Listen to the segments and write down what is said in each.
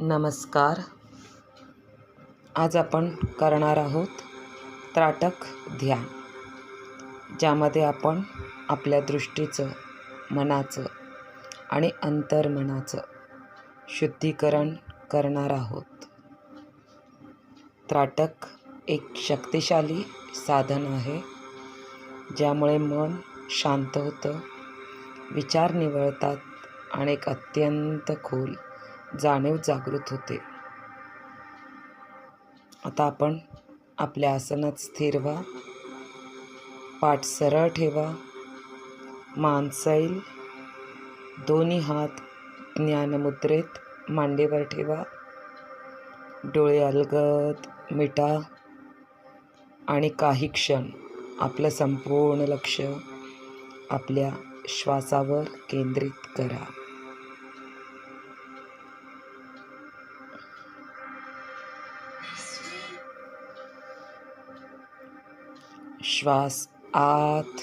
नमस्कार. आज आपण करणार आहोत त्राटक ध्यान, ज्यामध्ये आपण आपल्या दृष्टीचं, मनाचं आणि अंतर्मनाचं शुद्धीकरण करणार आहोत. त्राटक एक शक्तिशाली साधन आहे, ज्यामुळे मन शांत होतं, विचार निवळतात आणि एक अत्यंत खोल जाणीव जागृत होते. आता आपण आपल्या आसनात स्थिर व्हा, पाठ सरळ ठेवा, मान सैल, दोन्ही हात ज्ञानमुद्रेत मांडीवर ठेवा, डोळे अलगद मिटा आणि काही क्षण आपलं संपूर्ण लक्ष आपल्या श्वासावर केंद्रित करा. श्वास आत,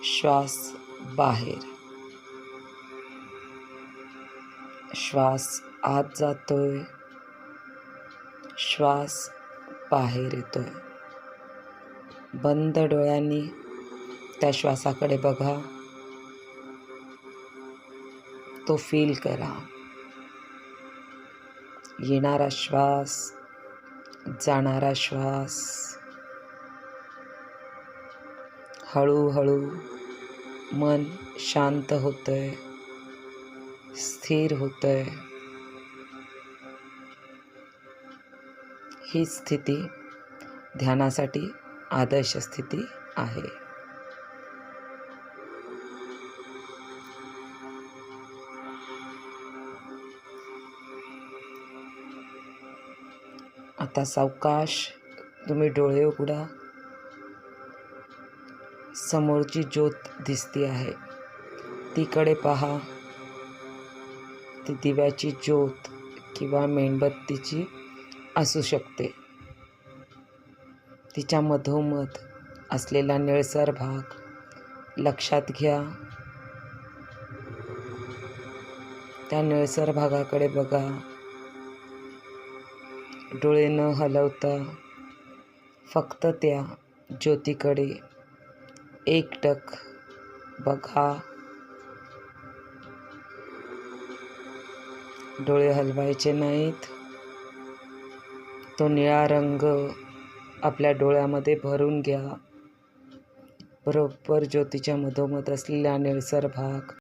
श्वास बाहेर. श्वास आत जातोय, श्वास बाहेर येतोय. बंद डोळ्यांनी त्या श्वासाकडे बघा, तो फील करा. येणारा श्वास, जाणारा श्वास. हळूहळू मन शांत होतंय, स्थिर होतंय. ही स्थिती ध्यानासाठी आदर्श स्थिती आहे. आता सावकाश तुम्ही डोळे उघडा. समोरची ज्योत दिसती आहे, तीकडे पहा. ती दिव्याची ज्योत किंवा मेणबत्तीची असू शकते. तिच्या मधोमध असलेला निळसर भाग लक्षात घ्या. त्या निळसर भागाकडे बघा. डोळे न हलवता फक्त त्या ज्योतीकडे एकटक बघा. डोळे हलवायचे नाहीत. तो निळा रंग आपल्या डोळ्यामध्ये भरून घ्या. बरोबर ज्योतीच्या मधोमध असलेला निळसर भाग